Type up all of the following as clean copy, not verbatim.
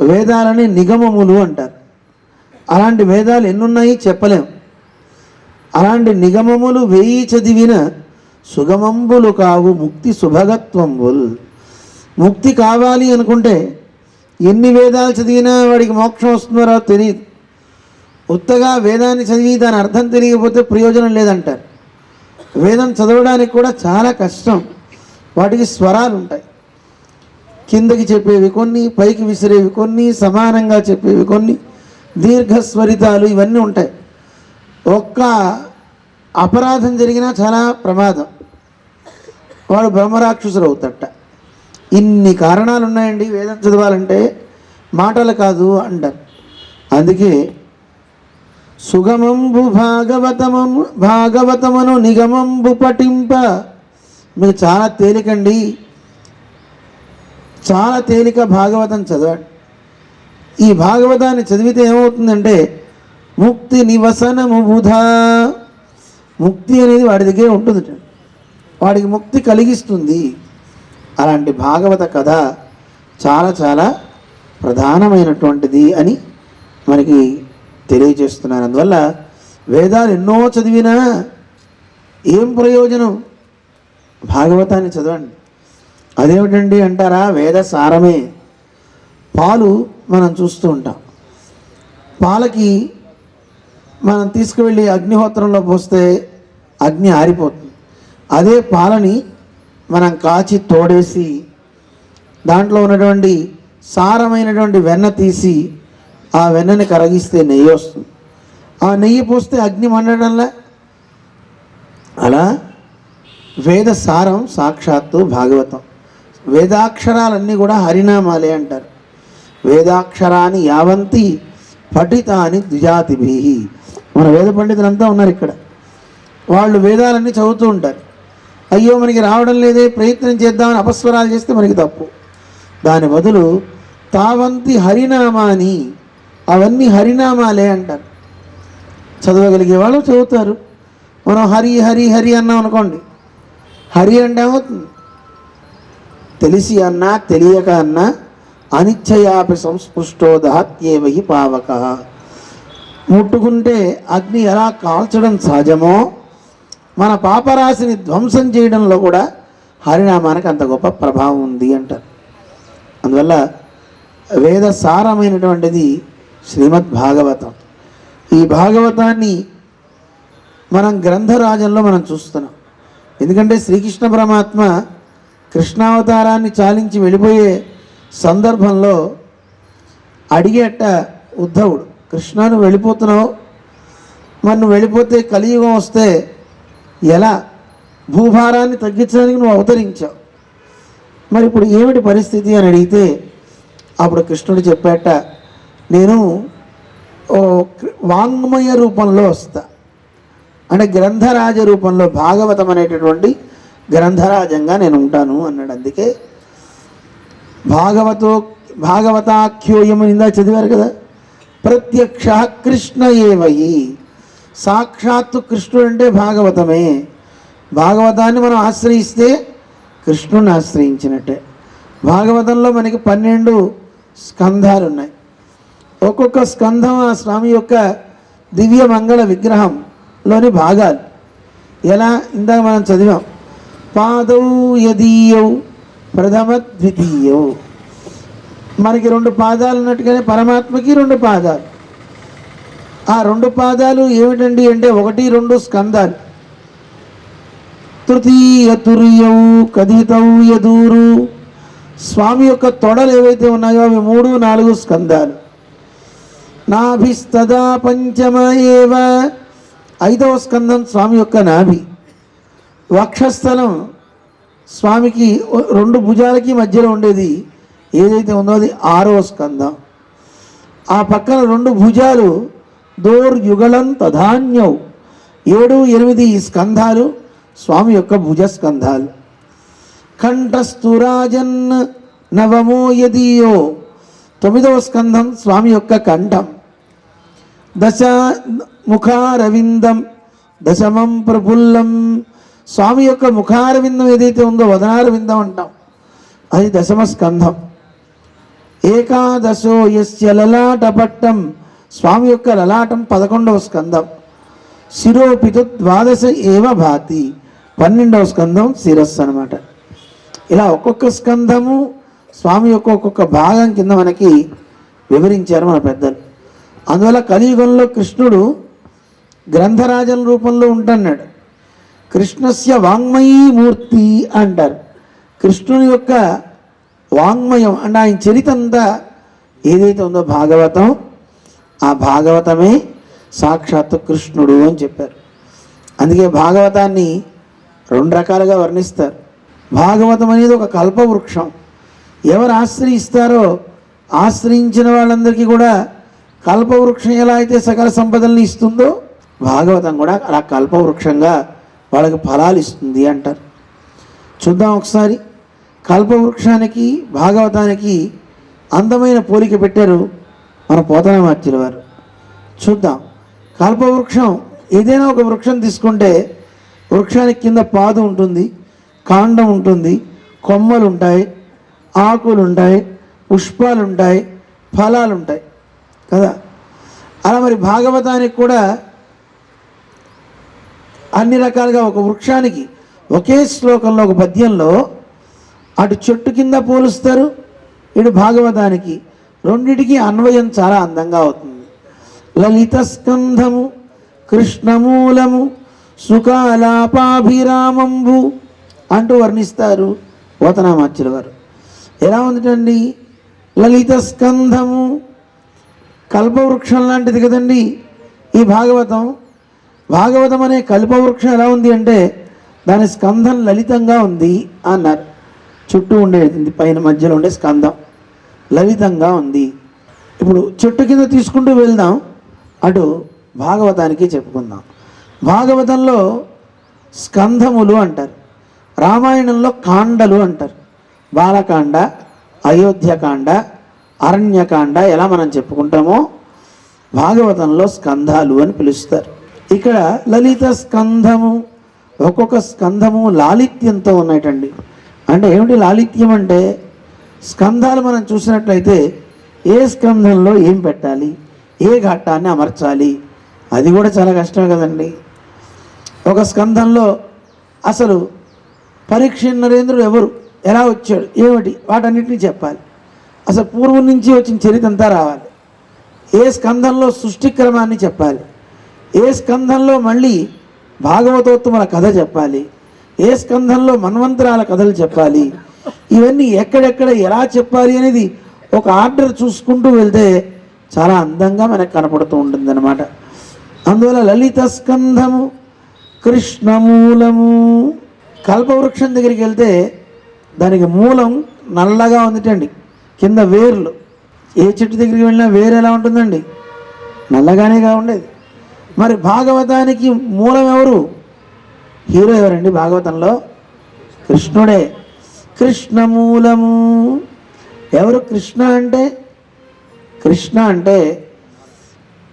వేదాలని నిగమములు అంటారు. అలాంటి వేదాలు ఎన్నున్నాయి చెప్పలేం. అలాంటి నిగమములు 1000 చదివిన సుగమంబులు కావు ముక్తి శుభగత్వంబుల్. ముక్తి కావాలి అనుకుంటే ఎన్ని వేదాలు చదివినా వాడికి మోక్షం వస్తుందో తెలియదు. ఉత్తగా వేదాన్ని చదివి దాని అర్థం తెలియకపోతే ప్రయోజనం లేదంటారు. వేదం చదవడానికి కూడా చాలా కష్టం. వాటికి స్వరాలు ఉంటాయి, కిందకి చెప్పేవి కొన్ని, పైకి విసిరేవి కొన్ని, సమానంగా చెప్పేవి కొన్ని, దీర్ఘస్వరితాలు ఇవన్నీ ఉంటాయి. ఒక్క అపరాధం జరిగినా చాలా ప్రమాదం, వాడు బ్రహ్మరాక్షసుడు అవుతట. ఇన్ని కారణాలు ఉన్నాయండి వేదం చదవాలంటే, మాటలు కాదు అంటారు. అందుకే సుగమంబు భాగవతమును నిగమంబు పఠింప. మీకు చాలా తేలికండి, చాలా తేలిక భాగవతం చదవండి. ఈ భాగవతాన్ని చదివితే ఏమవుతుందంటే ముక్తి నివసనము బుధా. ముక్తి అనేది వాడి దగ్గర ఉంటుంది, వాడికి ముక్తి కలిగిస్తుంది. అలాంటి భాగవత కథ చాలా చాలా ప్రధానమైనటువంటిది అని మనకి తెలియజేస్తున్నారు. అందువల్ల వేదాలు ఎన్నో చదివినా ఏం ప్రయోజనం? భాగవతాన్ని చదవండి. అదేమిటండి అంటారా? వేద సారమే. పాలు మనం చూస్తూ ఉంటాం, పాలకి మనం తీసుకువెళ్ళి అగ్నిహోత్రంలో పోస్తే అగ్ని ఆరిపోతుంది. అదే పాలని మనం కాచి తోడేసి దాంట్లో ఉన్నటువంటి సారమైనటువంటి వెన్న తీసి ఆ వెన్నని కరగిస్తే నెయ్యి వస్తుంది. ఆ నెయ్యి పోస్తే అగ్ని మండడంలా. అలా వేద సారం సాక్షాత్తు భాగవతం. వేదాక్షరాలన్నీ కూడా హరినామాలే అంటారు. వేదాక్షరాన్ని యావంతి పఠితాని ద్విజాతిభి. మన వేద పండితులంతా ఉన్నారు ఇక్కడ. వాళ్ళు వేదాలన్నీ చదువుతూ ఉంటారు. అయ్యో మనకి రావడం లేదే, ప్రయత్నం చేద్దామని అపస్వరాలు చేస్తే మనకి తప్పు. దాని బదులు తావంతి హరినామాని, అవన్నీ హరినామాలే అంటారు. చదవగలిగే వాళ్ళు చదువుతారు. మనం హరి హరి హరి అన్నాం అనుకోండి, హరి అంటే ఏమవుతుంది? తెలిసి అన్నా తెలియక అన్నా అనిచ్చయాపి సంస్పృష్టో దహత్యేవహి పావక. ముట్టుకుంటే అగ్ని ఎలా కాల్చడం సహజమో మన పాపరాశిని ధ్వంసం చేయడంలో కూడా హరినామానికి అంత గొప్ప ప్రభావం ఉంది అంటారు. అందువల్ల వేద సారమైనటువంటిది శ్రీమద్ భాగవతం. ఈ భాగవతాన్ని మనం గ్రంథరాజంలో మనం చూస్తున్నాం. ఎందుకంటే శ్రీకృష్ణ పరమాత్మ కృష్ణావతారాన్ని చాలించి వెళ్ళిపోయే సందర్భంలో అడిగేట ఉద్ధవుడు, కృష్ణ నువ్వు వెళ్ళిపోతున్నావు, మరి నువ్వు వెళ్ళిపోతే కలియుగం వస్తే ఎలా? భూభారాన్ని తగ్గించడానికి నువ్వు అవతరించావు, మరి ఇప్పుడు ఏమిటి పరిస్థితి అని అడిగితే అప్పుడు కృష్ణుడు చెప్పాట, నేను వాంగ్మయ రూపంలో వస్తా, అంటే గ్రంథరాజ రూపంలో భాగవతం అనేటటువంటి గ్రంథరాజంగా నేను ఉంటాను అన్నాడు. అందుకే భాగవతాఖ్యోయం ఇందా చదివారు కదా, ప్రత్యక్ష కృష్ణ ఏవయి. సాక్షాత్తు కృష్ణుడు అంటే భాగవతమే. భాగవతాన్ని మనం ఆశ్రయిస్తే కృష్ణుని ఆశ్రయించినట్టే. భాగవతంలో మనకి 12 స్కంధాలు ఉన్నాయి. ఒక్కొక్క స్కంధం ఆ స్వామి యొక్క దివ్య మంగళ విగ్రహంలోని భాగాలు. ఎలా ఇందాక మనం చదివాం, పాదౌ యదీయౌ ప్రథమ ద్వితీయౌ. మనకి 2 పాదాలు ఉన్నట్టుగానే పరమాత్మకి 2 పాదాలు. ఆ 2 పాదాలు ఏమిటండి అంటే 1, 2 స్కందాలు. తృతీయ తుర్యౌ కథితౌ యదూరు. స్వామి యొక్క తొడలు ఏవైతే ఉన్నాయో అవి 3, 4 స్కందాలు. నాభిస్తదా పంచమ ఏవ. 5వ స్కందం స్వామి యొక్క నాభి. వక్షస్థలం స్వామికి 2 భుజాలకి మధ్యలో ఉండేది ఏదైతే ఉందో అది 6వ స్కందం. ఆ పక్కన 2 భుజాలు దోర్యుగళం తధాన్యౌ. 7, 8 ఈ స్కంధాలు స్వామి యొక్క భుజస్కంధాలు. కంఠస్థురాజన్ నవమో యదీయో. 9వ స్కంధం స్వామి యొక్క కంఠం. దశ ముఖారవిందం దశమం ప్రఫుల్లం. స్వామి యొక్క ముఖారవిందం ఏదైతే ఉందో వదనారవిందం అంటాం, అది 10వ స్కంధం. ఏకాదశో యస్య లలాటపట్టం, స్వామి యొక్క లలాటం 11వ స్కందం. శిరోపితు ద్వాదశ ఏవ భాతి, 12వ స్కందం శిరస్సు అనమాట. ఇలా ఒక్కొక్క స్కందము స్వామి యొక్క ఒక్కొక్క భాగం కింద మనకి వివరించారు మన పెద్దలు. అందువల్ల కలియుగంలో కృష్ణుడు గ్రంథరాజన రూపంలో ఉంటున్నాడు. కృష్ణస్య వాంగ్మయీ మూర్తి అంటారు. కృష్ణుని యొక్క వాంగ్మయం అంటే ఆయన చరితంతా ఏదైతే ఉందో భాగవతం, ఆ భాగవతమే సాక్షాత్తు కృష్ణుడు అని చెప్పారు. అందుకే భాగవతాన్ని 2 రకాలుగా వర్ణిస్తారు. భాగవతం అనేది ఒక కల్పవృక్షం. ఎవరు ఆశ్రయిస్తారో ఆశ్రయించిన వాళ్ళందరికీ కూడా కల్పవృక్షం ఎలా అయితే సకల సంపదల్ని ఇస్తుందో, భాగవతం కూడా అలా కల్పవృక్షంగా వాళ్ళకి ఫలాలు ఇస్తుంది అంటారు. చూద్దాం ఒకసారి. కల్పవృక్షానికి భాగవతానికి అందమైన పోలిక పెట్టారు మన పోతనామాత్యుల వారు. చూద్దాం. కల్పవృక్షం ఏదైనా ఒక వృక్షం తీసుకుంటే వృక్షానికి కింద పాదు ఉంటుంది, కాండం ఉంటుంది, కొమ్మలు ఉంటాయి, ఆకులు ఉంటాయి, పుష్పాలు ఉంటాయి, ఫలాలు ఉంటాయి కదా. అలా మరి భాగవతానికి కూడా అన్ని రకాలుగా ఒక వృక్షానికి ఒకే శ్లోకంలో ఒక పద్యంలో అటు చెట్టు కింద పోలుస్తారు, ఇటు భాగవతానికి. రెండిటికి అన్వయం చాలా అందంగా అవుతుంది. లలిత స్కంధము కృష్ణమూలము సుఖాలాపాభిరామంబు అంటూ వర్ణిస్తారు పోతనామాత్యుల వారు. ఎలా ఉందిటండి? లలిత స్కంధము కల్పవృక్షం లాంటిది కదండి ఈ భాగవతం. భాగవతం అనే కల్పవృక్షం ఎలా ఉంది అంటే దాని స్కంధం లలితంగా ఉంది అన్నారు. చుట్టూ ఉండేది పైన మధ్యలో ఉండే స్కంధం లలితంగా ఉంది. ఇప్పుడు చెట్టు కింద తీసుకుంటూ వెళ్దాం, అటు భాగవతానికి చెప్పుకుందాం. భాగవతంలో స్కంధములు అంటారు, రామాయణంలో కాండలు అంటారు. బాలకాండ, అయోధ్యకాండ, అరణ్యకాండ ఎలా మనం చెప్పుకుంటామో భాగవతంలో స్కంధాలు అని పిలుస్తారు. ఇక్కడ లలిత స్కంధము, ఒక్కొక్క స్కంధము లాలిత్యంతో ఉన్నాయటండి. అంటే ఏమిటి లాలిత్యం అంటే, స్కంధాలు మనం చూసినట్లయితే ఏ స్కంధంలో ఏం పెట్టాలి, ఏ ఘట్టాన్ని అమర్చాలి, అది కూడా చాలా కష్టమే కదండి. ఒక స్కంధంలో అసలు పరీక్ష నరేంద్రుడు ఎవరు, ఎలా వచ్చాడు, ఏమిటి, వాటన్నిటిని చెప్పాలి. అసలు పూర్వం నుంచి వచ్చిన చరిత్ర అంతా రావాలి. ఏ స్కంధంలో సృష్టిక్రమాన్ని చెప్పాలి, ఏ స్కంధంలో మళ్ళీ భాగవతోత్తముల కథ చెప్పాలి, ఏ స్కంధంలో మన్వంతరాల కథలు చెప్పాలి, ఇవన్నీ ఎక్కడెక్కడ ఎలా చెప్పాలి అనేది ఒక ఆర్డర్ చూసుకుంటూ వెళ్తే చాలా అందంగా మనకు కనపడుతూ ఉంటుంది అన్నమాట. అందువల్ల లలిత స్కంధము కృష్ణమూలము. కల్పవృక్షం దగ్గరికి వెళ్తే దానికి మూలం నల్లగా ఉందిటండి, కింద వేర్లు. ఏ చెట్టు దగ్గరికి వెళ్ళినా వేరు ఎలా ఉంటుందండి? నల్లగానేగా ఉండేది. మరి భాగవతానికి మూలం ఎవరు? హీరో ఎవరండి భాగవతంలో? కృష్ణుడే. కృష్ణమూలము. ఎవరు కృష్ణ అంటే? కృష్ణ అంటే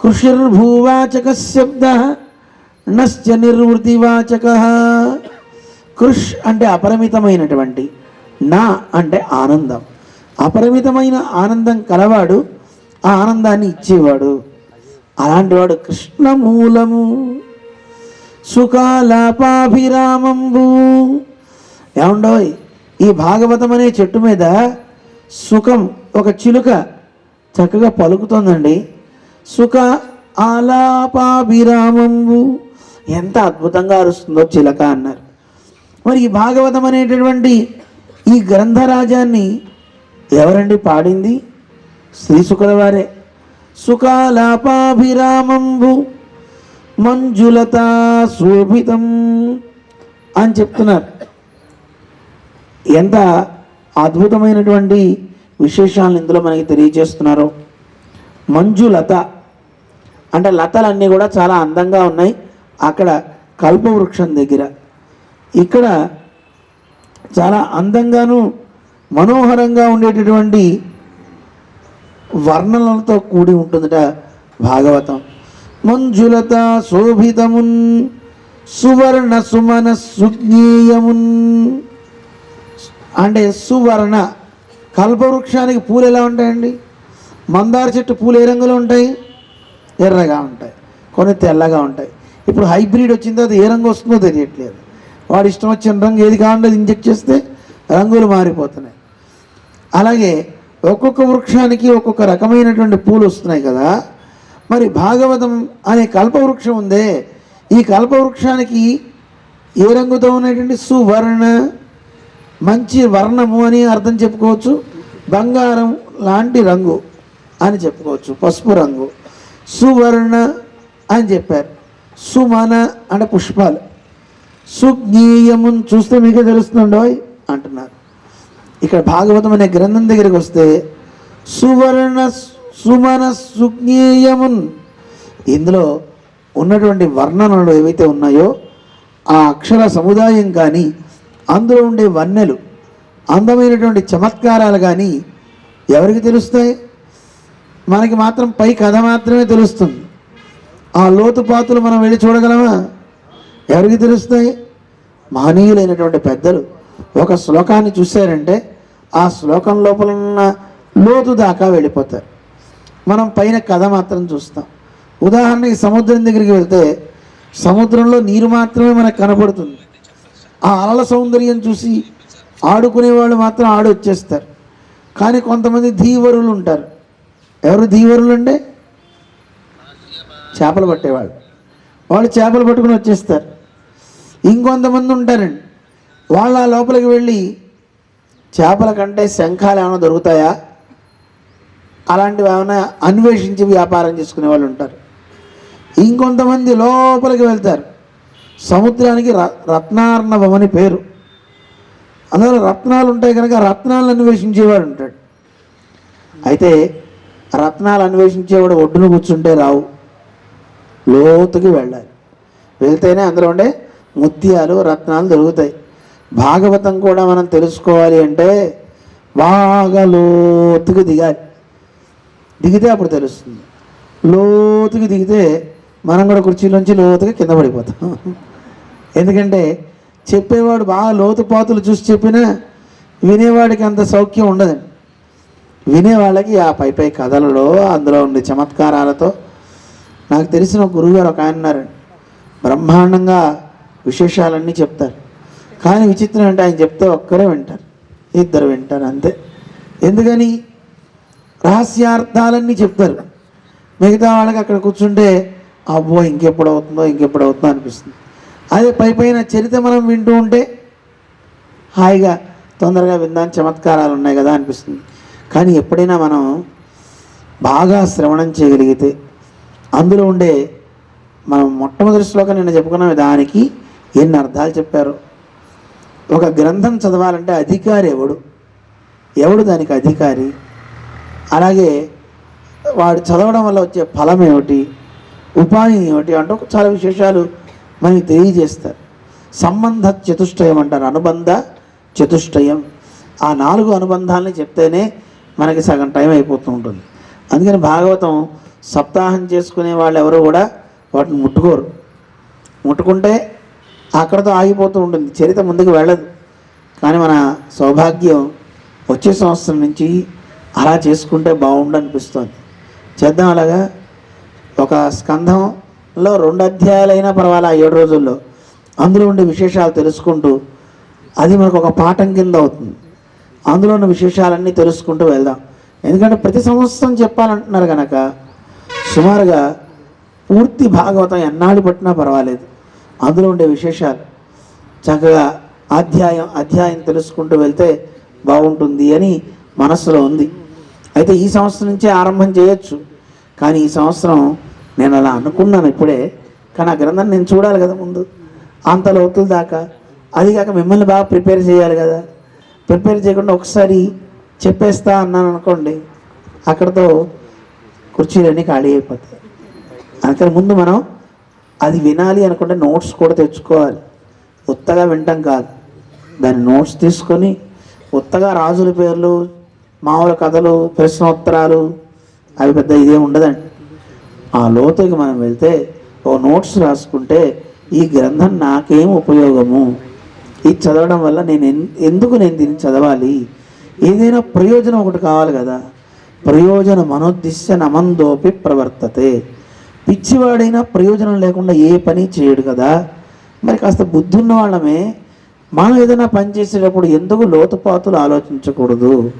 కృషిర్భూవాచక శబ్ద నశ్చ నిర్వృతివాచక. కృష్ అంటే అపరిమితమైనటువంటి, నా అంటే ఆనందం. అపరిమితమైన ఆనందం కలవాడు, ఆ ఆనందాన్ని ఇచ్చేవాడు. అలాంటి వాడు కృష్ణమూలము. సుఖాలాపాభిరామంబు. ఏమండోయ్, ఈ భాగవతం అనే చెట్టు మీద సుఖం ఒక చిలుక చక్కగా పలుకుతోందండి. సుఖ ఆలాపాభిరామంబు. ఎంత అద్భుతంగా అరుస్తుందో చిలక అన్నారు. మరి ఈ భాగవతం అనేటటువంటి ఈ గ్రంథరాజాన్ని ఎవరండి పాడింది? శ్రీశుకుల వారే. సుఖాలాపాభిరామంబు మంజులత శోభితం అని చెప్తున్నారు. ఎంత అద్భుతమైనటువంటి విశేషాలను ఇందులో మనకి తెలియజేస్తున్నారు. మంజులత అంటే లతలన్నీ కూడా చాలా అందంగా ఉన్నాయి అక్కడ కల్పవృక్షం దగ్గర. ఇక్కడ చాలా అందంగాను మనోహరంగా ఉండేటటువంటి వర్ణనలతో కూడి ఉంటుందట భాగవతం. మంజులత శోభితమున్ సువర్ణ సుమన సుజ్ఞేయమున్. అంటే సువర్ణ కల్పవృక్షానికి పూలు ఎలా ఉంటాయండి? మందార చెట్టు పూలు ఏ రంగులో ఉంటాయి? ఎర్రగా ఉంటాయి, కొన్ని తెల్లగా ఉంటాయి. ఇప్పుడు హైబ్రిడ్ వచ్చిన తర్వాత ఏ రంగు వస్తుందో తెలియట్లేదు. వాడు ఇష్టం వచ్చిన రంగు ఏది కావాలంటే ఇంజెక్ట్ చేస్తే రంగులు మారిపోతున్నాయి. అలాగే ఒక్కొక్క వృక్షానికి ఒక్కొక్క రకమైనటువంటి పూలు వస్తున్నాయి కదా. మరి భాగవతం అనే కల్పవృక్షం ఉందే, ఈ కల్పవృక్షానికి ఏ రంగుతో ఉన్నటువంటి సువర్ణ, మంచి వర్ణము అని అర్థం చెప్పుకోవచ్చు. బంగారం లాంటి రంగు అని చెప్పుకోవచ్చు, పసుపు రంగు. సువర్ణ అని చెప్పారు. సుమన అంటే పుష్పాలు. సుజ్ఞేయమును చూస్తే మీకే తెలుస్తుండో అంటున్నారు. ఇక్కడ భాగవతం అనే గ్రంథం దగ్గరికి వస్తే సువర్ణ సుమన సుజ్ఞేయమున్, ఇందులో ఉన్నటువంటి వర్ణనలు ఏవైతే ఉన్నాయో ఆ అక్షర సముదాయం కానీ, అందులో ఉండే వన్నెలు, అందమైనటువంటి చమత్కారాలు కానీ ఎవరికి తెలుస్తాయి? మనకి మాత్రం పై కథ మాత్రమే తెలుస్తుంది. ఆ లోతుపాతులు మనం వెళ్ళి చూడగలమా? ఎవరికి తెలుస్తాయి? మహనీయులైనటువంటి పెద్దలు ఒక శ్లోకాన్ని చూశారంటే ఆ శ్లోకం లోపల ఉన్న లోతు దాకా వెళ్ళిపోతారు. మనం పైన కథ మాత్రం చూస్తాం. ఉదాహరణకి సముద్రం దగ్గరికి వెళ్తే సముద్రంలో నీరు మాత్రమే మనకు కనపడుతుంది. ఆ అలల సౌందర్యం చూసి ఆడుకునేవాళ్ళు మాత్రం ఆడొచ్చేస్తారు. కానీ కొంతమంది ధీవరులు ఉంటారు. ఎవరు ధీవరులు అంటే? చేపలు పట్టేవాళ్ళు. వాళ్ళు చేపలు పట్టుకుని వచ్చేస్తారు. ఇంకొంతమంది ఉంటారండి, వాళ్ళ లోపలికి వెళ్ళి చేపల కంటే శంఖాలు ఏమైనా దొరుకుతాయా అలాంటివి ఏమైనా అన్వేషించి వ్యాపారం చేసుకునే వాళ్ళు ఉంటారు. ఇంకొంతమంది లోపలికి వెళ్తారు. సముద్రానికి రత్నార్ణవం అని పేరు. అందులో రత్నాలు ఉంటాయి కనుక రత్నాలను అన్వేషించేవాడు ఉంటాడు. అయితే రత్నాలు అన్వేషించేవాడు ఒడ్డును కూర్చుంటే రావు, లోతుకి వెళ్ళాలి. వెళ్తేనే అందులో ఉండే ముత్యాలు రత్నాలు దొరుకుతాయి. భాగవతం కూడా మనం తెలుసుకోవాలి అంటే బాగా లోతుకి దిగాలి. దిగితే అప్పుడు తెలుస్తుంది. లోతుకి దిగితే మనం కూడా కుర్చీలోంచి లోతుగా కింద పడిపోతాం. ఎందుకంటే చెప్పేవాడు బాగా లోతుపాతులు చూసి చెప్పినా వినేవాడికి అంత సౌఖ్యం ఉండదండి. వినేవాళ్ళకి ఆ పై పై కథలలో అందులో ఉండే చమత్కారాలతో. నాకు తెలిసిన ఒక గురువుగారు ఒక ఆయన ఉన్నారండి, బ్రహ్మాండంగా విశేషాలన్నీ చెప్తారు. కానీ విచిత్రం అంటే ఆయన చెప్తే ఒక్కరే వింటారు, ఇద్దరు వింటారు అంతే. ఎందుకని? రహస్యార్థాలన్నీ చెప్తారు. మిగతా వాళ్ళకి అక్కడ కూర్చుంటే అబ్బో ఇంకెప్పుడు అవుతుందో అనిపిస్తుంది. అదే పై పైన చరిత్ర మనం వింటూ ఉంటే హాయిగా తొందరగా విందాన్ని చమత్కారాలు ఉన్నాయి కదా అనిపిస్తుంది. కానీ ఎప్పుడైనా మనం బాగా శ్రవణం చేయగలిగితే అందులో ఉండే మనం మొట్టమొదటి శ్లోకం నిన్న చెప్పుకున్నాం, దానికి ఎన్ని అర్థాలు చెప్పారు. ఒక గ్రంథం చదవాలంటే అధికారి ఎవడు దానికి అధికారి, అలాగే వాడు చదవడం వల్ల వచ్చే ఫలం ఏమిటి, ఉపాయం ఏమిటి అంటూ చాలా విశేషాలు మనకి తెలియజేస్తారు. సంబంధ చతుష్టయం అంటారు, అనుబంధ చతుష్టయం. ఆ 4 అనుబంధాలని చెప్తేనే మనకి సగం టైం అయిపోతూ ఉంటుంది. అందుకని భాగవతం సప్తాహం చేసుకునే వాళ్ళు ఎవరు కూడా వాటిని ముట్టుకోరు. ముట్టుకుంటే అక్కడతో ఆగిపోతూ ఉంటుంది, చరిత్ర ముందుకు వెళ్ళదు. కానీ మన సౌభాగ్యం వచ్చే సంవత్సరం నుంచి అలా చేసుకుంటే బాగుండు అనిపిస్తుంది. చేద్దాం అలాగా. ఒక స్కంధంలో 2 అధ్యాయాలైనా పర్వాలా 7 రోజుల్లో అందులో ఉండే విశేషాలు తెలుసుకుంటూ అది మనకు ఒక పాఠం కింద అవుతుంది. అందులో ఉన్న విశేషాలన్నీ తెలుసుకుంటూ వెళ్దాం. ఎందుకంటే ప్రతి సంవత్సరం చెప్పాలంటున్నారు కనుక సుమారుగా పూర్తి భాగవతం ఎన్నాళ్ళు పట్టినా పర్వాలేదు, అందులో ఉండే విశేషాలు చక్కగా అధ్యాయం తెలుసుకుంటూ వెళ్తే బాగుంటుంది అని మనస్సులో ఉంది. అయితే ఈ సంవత్సరం నుంచే ఆరంభం చేయొచ్చు. కానీ ఈ సంవత్సరం నేను అలా అనుకున్నాను ఇప్పుడే. కానీ ఆ గ్రంథం నేను చూడాలి కదా ముందు, అంత లోతుల దాకా. అది కాక మిమ్మల్ని బాగా ప్రిపేర్ చేయాలి కదా. ప్రిపేర్ చేయకుండా ఒకసారి చెప్పేస్తా అన్నాను అనుకోండి, అక్కడతో కుర్చీలన్నీ ఖాళీ అయిపోతాయి. అందుకని ముందు మనం అది వినాలి అనుకుంటే నోట్స్ కూడా తెచ్చుకోవాలి. ఉత్తగా వినటం కాదు, దాని నోట్స్ తీసుకొని ఉత్తగా రాజుల పేర్లు, మామూలు కథలు, ప్రశ్నోత్తరాలు అవి పెద్ద ఇదే ఉండదండి. ఆ లోతుకి మనం వెళ్తే ఓ నోట్స్ రాసుకుంటే ఈ గ్రంథం నాకేం ఉపయోగము, ఇది చదవడం వల్ల నేను ఎందుకు దీన్ని చదవాలి, ఏదైనా ప్రయోజనం ఒకటి కావాలి కదా. ప్రయోజన మనోద్దిశ్య నమందోపి ప్రవర్తతే. పిచ్చివాడైనా ప్రయోజనం లేకుండా ఏ పని చేయడు కదా. మరి కాస్త బుద్ధి ఉన్న వాళ్ళమే మనం ఏదైనా పని చేసేటప్పుడు ఎందుకు లోతుపాతులు ఆలోచించకూడదు.